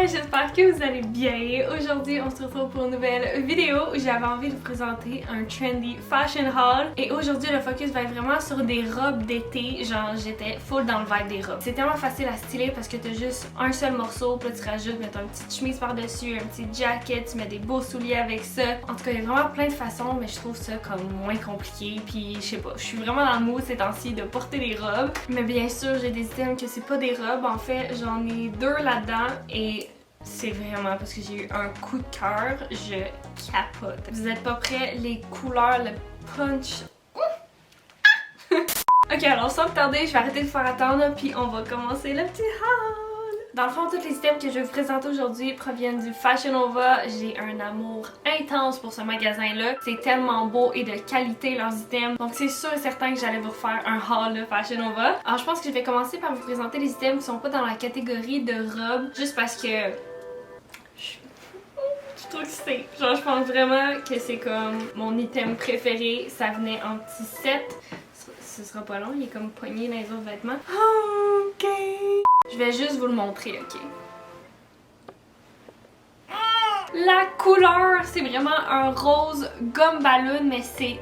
j'espère que vous allez bien. Aujourd'hui, on se retrouve pour une nouvelle vidéo où j'avais envie de vous présenter un trendy fashion haul. Et aujourd'hui, le focus va être vraiment sur des robes d'été. Genre, j'étais full dans le vibe des robes. C'est tellement facile à styler parce que t'as juste un seul morceau, puis là tu rajoutes, mettons, une petite chemise par-dessus, un petit jacket, tu mets des beaux souliers avec ça. En tout cas, il y a vraiment plein de façons, mais je trouve ça comme moins compliqué. Puis, je sais pas, je suis vraiment dans le mood ces temps-ci de porter des robes. Mais bien sûr, j'ai des items que c'est pas des robes. En fait, j'en ai deux là-dedans et c'est vraiment parce que j'ai eu un coup de cœur, je capote. Vous êtes pas prêts? Les couleurs, le punch. Ok, alors sans plus tarder, je vais arrêter de faire attendre puis on va commencer le petit haul. Dans le fond, tous les items que je vais vous présenter aujourd'hui proviennent du Fashion Nova. J'ai un amour intense pour ce magasin-là. C'est tellement beau et de qualité leurs items. Donc c'est sûr et certain que j'allais vous refaire un haul de Fashion Nova. Alors je pense que je vais commencer par vous présenter les items qui sont pas dans la catégorie de robes. Juste parce que je suis trop excitée. Genre je pense vraiment que c'est comme mon item préféré. Ça venait en petit set. Ce sera pas long, il est comme poigné dans les autres vêtements. Ok. Je vais juste vous le montrer, ok? La couleur, c'est vraiment un rose gomme ballon, mais c'est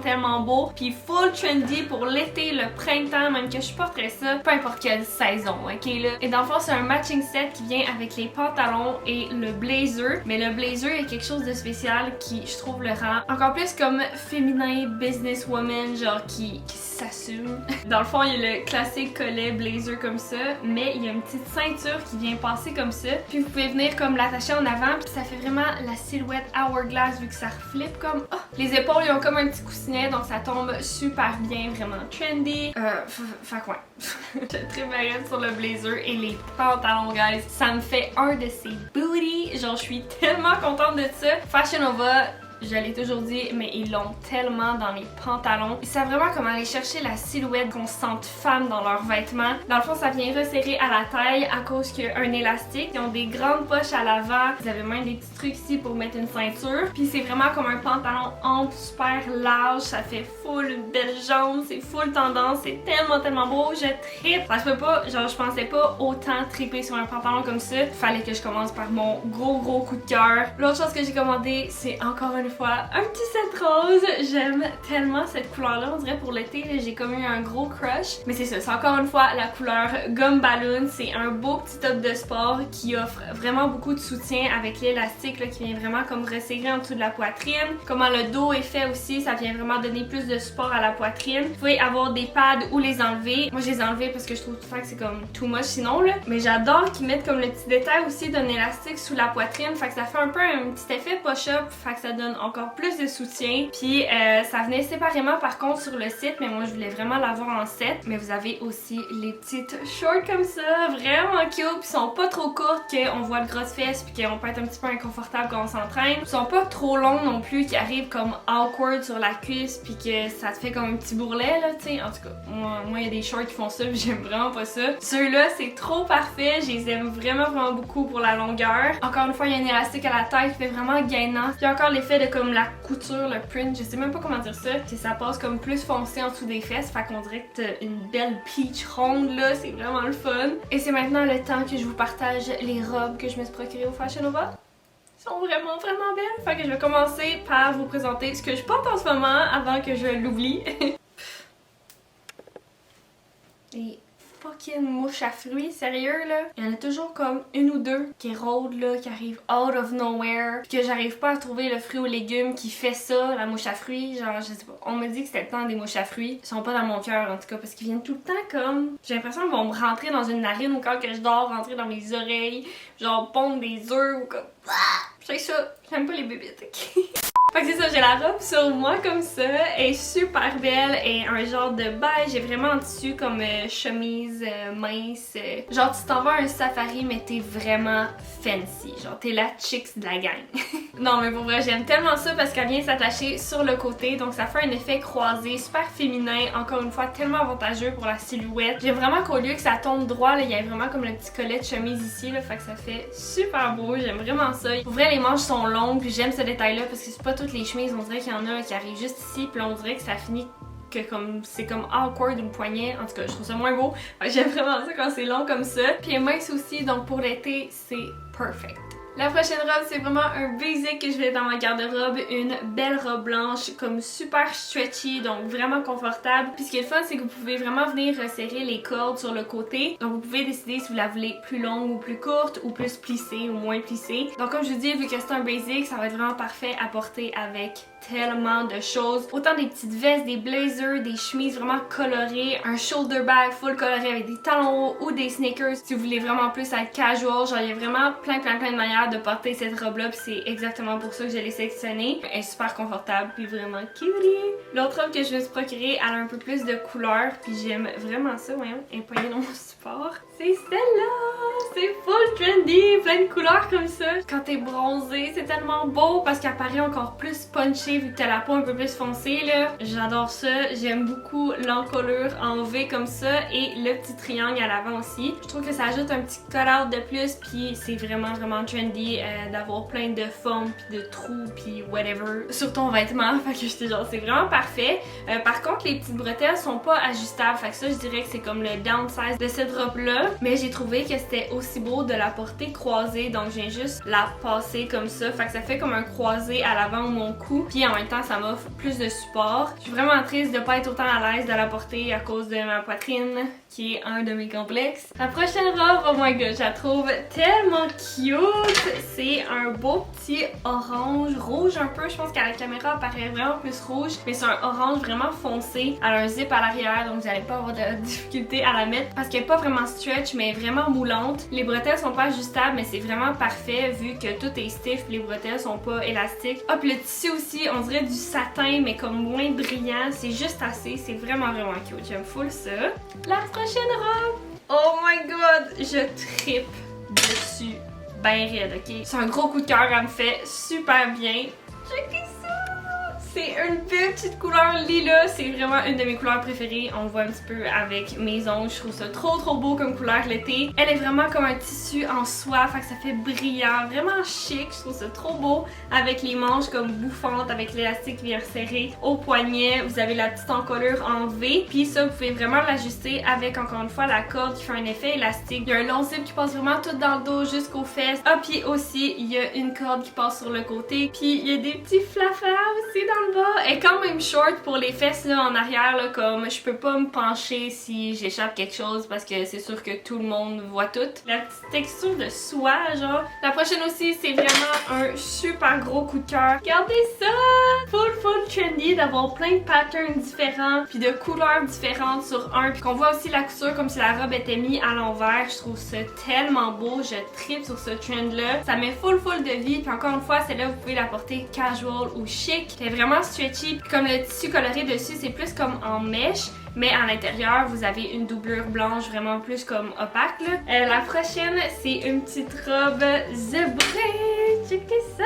tellement beau. Puis full trendy pour l'été, le printemps, même que je porterais ça, peu importe quelle saison, ok là. Et dans le fond, c'est un matching set qui vient avec les pantalons et le blazer. Mais le blazer, il y a quelque chose de spécial qui, je trouve, le rend encore plus comme féminin, businesswoman, genre qui s'assume. Dans le fond, il y a le classique collet blazer comme ça, mais il y a une petite ceinture qui vient passer comme ça. Puis vous pouvez venir comme l'attacher en avant, puis ça fait vraiment la silhouette hourglass vu que ça reflippe comme... Oh! Les épaules, ils ont comme un petit coussinet, donc ça tombe super bien, vraiment trendy. Fait quoi? Je suis très malade sur le blazer et les pantalons, guys. Ça me fait un de ces booties. Genre, je suis tellement contente de ça. Fashion Nova, je l'ai toujours dit, mais ils l'ont tellement dans les pantalons. Ils savent vraiment comment aller chercher la silhouette qu'on se sente femme dans leurs vêtements. Dans le fond, ça vient resserrer à la taille à cause qu'il y a un élastique. Ils ont des grandes poches à l'avant. Vous avez même des petits trucs ici pour mettre une ceinture. Puis c'est vraiment comme un pantalon ample, super large. Ça fait full belle jambe. C'est full tendance. C'est tellement beau. Je trippe. Enfin, je peux pas, genre, je pensais pas autant tripper sur un pantalon comme ça. Fallait que je commence par mon gros coup de cœur. L'autre chose que j'ai commandé, c'est encore une fois un petit set rose. J'aime tellement cette couleur là, on dirait pour l'été j'ai comme eu un gros crush, mais c'est ça, c'est encore une fois la couleur gomme ballon. C'est un beau petit top de sport qui offre vraiment beaucoup de soutien avec l'élastique qui vient vraiment comme resserrer en dessous de la poitrine. Comment le dos est fait aussi, ça vient vraiment donner plus de support à la poitrine. Vous pouvez avoir des pads ou les enlever. Moi je les ai enlevés parce que je trouve tout le temps que c'est comme too much sinon là, mais j'adore qu'ils mettent comme le petit détail aussi d'un élastique sous la poitrine, fait que ça fait un peu un petit effet push-up, fait que ça donne encore plus de soutien. Puis ça venait séparément par contre sur le site, mais moi je voulais vraiment l'avoir en set. Mais vous avez aussi les petites shorts comme ça, vraiment cute, puis sont pas trop courtes qu'on voit le gros de fesses puis qu'on peut être un petit peu inconfortable quand on s'entraîne. Ils sont pas trop longs non plus, qui arrivent comme awkward sur la cuisse puis que ça te fait comme un petit bourrelet là, tu sais. En tout cas, moi il y a des shorts qui font ça, puis j'aime vraiment pas ça. Ceux-là c'est trop parfait, je les aime vraiment beaucoup pour la longueur. Encore une fois, il y a un élastique à la taille qui fait vraiment gainant. Puis encore l'effet de comme la couture, le print, je sais même pas comment dire ça, que ça passe comme plus foncé en dessous des fesses, fait qu'on dirait que t'as une belle peach ronde là, c'est vraiment le fun. Et c'est maintenant le temps que je vous partage les robes que je me suis procurées au Fashion Nova. Elles sont vraiment belles, fait que je vais commencer par vous présenter ce que je porte en ce moment avant que je l'oublie. Et fucking mouche à fruits, sérieux là. Il y en a toujours comme une ou deux qui rôdent là, qui arrivent out of nowhere, que j'arrive pas à trouver le fruit ou légume qui fait ça, la mouche à fruits. Genre, je sais pas. On me dit que c'était le temps des mouches à fruits. Ils sont pas dans mon cœur en tout cas, parce qu'ils viennent tout le temps comme. J'ai l'impression qu'ils vont me rentrer dans une narine ou quand que je dors, rentrer dans mes oreilles, genre pondre des œufs ou comme. C'est ça, j'aime pas les bébites, ok? Fait que c'est ça, j'ai la robe sur moi comme ça, elle est super belle et un genre de beige, j'ai vraiment en tissu comme chemise mince. Genre tu t'en vas à un safari mais t'es vraiment fancy, genre t'es la chicks de la gang. Non mais pour vrai j'aime tellement ça parce qu'elle vient s'attacher sur le côté, donc ça fait un effet croisé, super féminin, encore une fois tellement avantageux pour la silhouette. J'aime vraiment qu'au lieu que ça tombe droit, là, il y a vraiment comme le petit collet de chemise ici, là, fait que ça fait super beau, j'aime vraiment ça. Pour vrai les manches sont longues, puis j'aime ce détail là parce que c'est pas toutes les chemises, on dirait qu'il y en a là, qui arrivent juste ici, puis on dirait que ça finit que comme c'est comme awkward le poignet. En tout cas, je trouve ça moins beau. J'aime vraiment ça quand c'est long comme ça. Puis elle est mince aussi, donc pour l'été, c'est perfect. La prochaine robe, c'est vraiment un basic que je vais dans ma garde-robe, une belle robe blanche comme super stretchy, donc vraiment confortable. Puis ce qui est le fun, c'est que vous pouvez vraiment venir resserrer les cordes sur le côté. Donc vous pouvez décider si vous la voulez plus longue ou plus courte, ou plus plissée ou moins plissée. Donc comme je vous dis, vu que c'est un basic, ça va être vraiment parfait à porter avec tellement de choses. Autant des petites vestes, des blazers, des chemises vraiment colorées, un shoulder bag full coloré avec des talons hauts ou des sneakers. Si vous voulez vraiment plus être casual, genre il y a vraiment plein de manières de porter cette robe-là, puis c'est exactement pour ça que je l'ai sélectionnée. Elle est super confortable, puis vraiment cutie. L'autre robe que je me suis procurée, elle a un peu plus de couleurs, puis j'aime vraiment ça, voyons, elle est poignée dans mon support. C'est celle-là! C'est full trendy, plein de couleurs comme ça. Quand t'es bronzée, c'est tellement beau parce qu'elle paraît encore plus punchée vu que t'as la peau un peu plus foncée là. J'adore ça, j'aime beaucoup l'encolure en V comme ça et le petit triangle à l'avant aussi. Je trouve que ça ajoute un petit cut-out de plus, puis c'est vraiment trendy d'avoir plein de formes puis de trous puis whatever sur ton vêtement. Fait que j'étais genre c'est vraiment parfait. Par contre les petites bretelles sont pas ajustables, fait que ça je dirais que c'est comme le downsize de cette robe là. Mais j'ai trouvé que c'était aussi beau de la porter croisée, donc je viens juste la passer comme ça, fait que ça fait comme un croisé à l'avant de mon cou, puis en même temps ça m'offre plus de support. Je suis vraiment triste de pas être autant à l'aise de la porter à cause de ma poitrine qui est un de mes complexes. La prochaine robe, oh my god, je la trouve tellement cute. C'est un beau petit orange, rouge un peu. Je pense qu'à la caméra, elle paraît vraiment plus rouge, mais c'est un orange vraiment foncé. Elle a un zip à l'arrière, donc vous n'allez pas avoir de difficulté à la mettre parce qu'elle est pas vraiment stretch, mais vraiment moulante. Les bretelles sont pas ajustables, mais c'est vraiment parfait vu que tout est stiff, les bretelles sont pas élastiques. Hop, le tissu aussi, on dirait du satin, mais comme moins brillant. C'est juste assez, c'est vraiment cute. J'aime full ça. La prochaine robe! Oh my god! Je trippe dessus ben raide, ok? C'est un gros coup de cœur, elle me fait super bien. Checkez ça! C'est une belle petite couleur lilas, c'est vraiment une de mes couleurs préférées. On le voit un petit peu avec mes ongles, je trouve ça trop beau comme couleur l'été. Elle est vraiment comme un tissu en soie, fait que ça fait brillant, vraiment chic, je trouve ça trop beau. Avec les manches comme bouffantes, avec l'élastique qui vient serrer au poignet. Vous avez la petite encolure en V, puis ça vous pouvez vraiment l'ajuster avec encore une fois la corde qui fait un effet élastique. Il y a un long zip qui passe vraiment tout dans le dos jusqu'aux fesses. Ah, puis aussi il y a une corde qui passe sur le côté, puis il y a des petits flaflas aussi dans le bas. Elle est quand même short pour les fesses là en arrière là, comme je peux pas me pencher si j'échappe quelque chose parce que c'est sûr que tout le monde voit tout. La petite texture de soie genre. La prochaine aussi c'est vraiment un super gros coup de cœur. Regardez ça! Full trendy d'avoir plein de patterns différents puis de couleurs différentes sur un, puis qu'on voit aussi la couture comme si la robe était mise à l'envers. Je trouve ça tellement beau, je tripe sur ce trend là. Ça met full de vie, puis encore une fois celle-là vous pouvez la porter casual ou chic. Elle est vraiment stretchy, puis comme le tissu coloré dessus c'est plus comme en mèche, mais à l'intérieur vous avez une doublure blanche vraiment plus comme opaque là. La prochaine c'est une petite robe zébrée, checkez ça!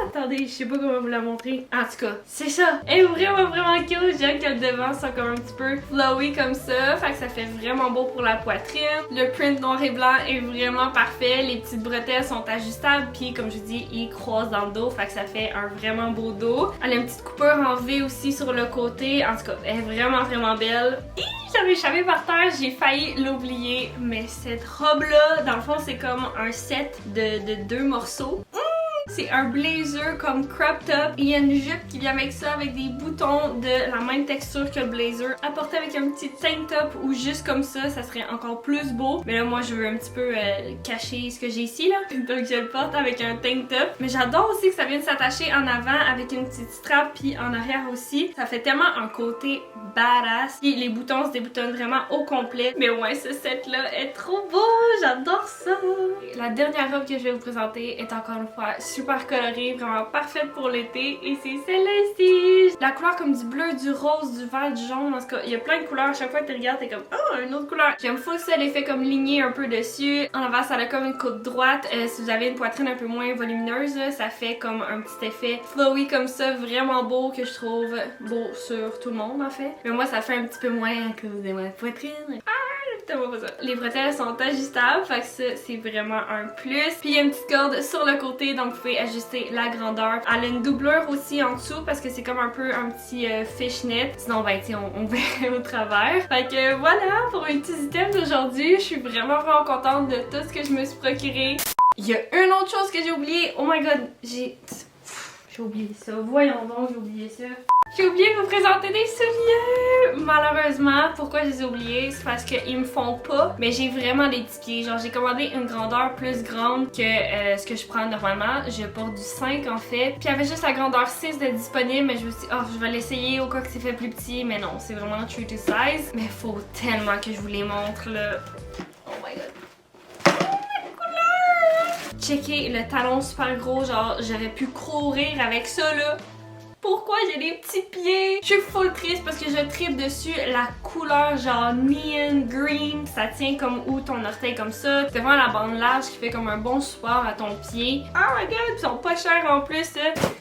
Attendez, je sais pas comment vous la montrer. En tout cas, c'est ça! Elle est vraiment cute, j'aime que le devant soit comme un petit peu flowy comme ça, fait que ça fait vraiment beau pour la poitrine. Le print noir et blanc est vraiment parfait, les petites bretelles sont ajustables, puis comme je vous dis, ils croisent dans le dos, fait que ça fait un vraiment beau dos. Elle a une petite coupure en V aussi sur le côté, en tout cas, elle est vraiment belle. J'avais échappé par terre, j'ai failli l'oublier, mais cette robe là, dans le fond c'est comme un set de deux morceaux. C'est un blazer comme crop top. Il y a une jupe qui vient avec ça, avec des boutons de la même texture que le blazer. À porter avec un petit tank top ou juste comme ça serait encore plus beau. Mais là, moi, je veux un petit peu cacher ce que j'ai ici, là. Donc, je le porte avec un tank top. Mais j'adore aussi que ça vienne s'attacher en avant avec une petite strap, puis en arrière aussi. Ça fait tellement un côté badass. Puis les boutons se déboutonnent vraiment au complet. Mais ouais, ce set-là est trop beau. J'adore ça. La dernière robe que je vais vous présenter est encore une fois super colorée, vraiment parfaite pour l'été, et c'est celle-là ici. La couleur comme du bleu, du rose, du vert, du jaune, en tout cas, il y a plein de couleurs. À chaque fois que tu regardes, t'es comme oh, une autre couleur. J'aime full ça, l'effet comme ligné un peu dessus. En avant, ça a comme une côte droite. Si vous avez une poitrine un peu moins volumineuse, ça fait comme un petit effet flowy comme ça, vraiment beau, que je trouve beau sur tout le monde en fait. Mais moi, ça fait un petit peu moins à cause de ma poitrine. tellement pas ça. Les bretelles sont ajustables, fait que ça c'est vraiment un plus. Puis il y a une petite corde sur le côté, donc vous pouvez ajuster la grandeur. Elle a une doublure aussi en dessous parce que c'est comme un peu un petit fishnet. Sinon ben tu sais on verrait au travers. Fait que voilà pour mes petits items d'aujourd'hui. Je suis vraiment contente de tout ce que je me suis procuré. Il y a une autre chose que j'ai oublié. Oh my god, j'ai oublié ça. Voyons donc, j'ai oublié ça. J'ai oublié de vous présenter des souliers! Malheureusement, pourquoi je les ai oubliés? C'est parce qu'ils me font pas, mais j'ai vraiment des petits pieds. Genre, j'ai commandé une grandeur plus grande que ce que je prends normalement. Je porte du 5 en fait. Puis il y avait juste la grandeur 6 de disponible, mais je me suis dit, oh, je vais l'essayer au cas que c'est fait plus petit. Mais non, c'est vraiment true to size. Mais faut tellement que je vous les montre là. Oh my god. Checker le talon super gros, genre j'aurais pu courir avec ça là. Pourquoi j'ai des petits pieds? Je suis full triste parce que je tripe dessus la couleur genre neon green. Ça tient comme où ton orteil comme ça. C'est vraiment la bande large qui fait comme un bon support à ton pied. Oh my god, ils sont pas chers en plus.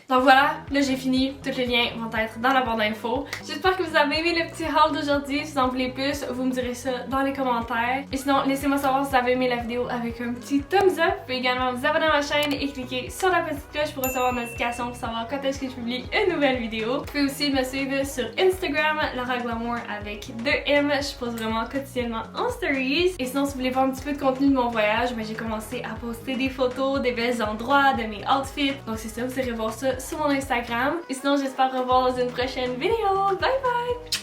Donc voilà, là j'ai fini. Tous les liens vont être dans la barre d'infos. J'espère que vous avez aimé le petit haul d'aujourd'hui. Si vous en voulez plus, vous me direz ça dans les commentaires. Et sinon, laissez-moi savoir si vous avez aimé la vidéo avec un petit thumbs up. Vous pouvez également vous abonner à ma chaîne et cliquer sur la petite cloche pour recevoir une notification pour savoir quand est-ce que je publie une nouvelle vidéo. Vous pouvez aussi me suivre sur Instagram, Laura Glamour avec 2M. Je pose vraiment quotidiennement en stories. Et sinon, si vous voulez voir un petit peu de contenu de mon voyage, ben, j'ai commencé à poster des photos, des belles endroits, de mes outfits. Donc c'est ça, vous irez voir ça sur mon Instagram. Et sinon, j'espère revoir dans une prochaine vidéo. Bye bye!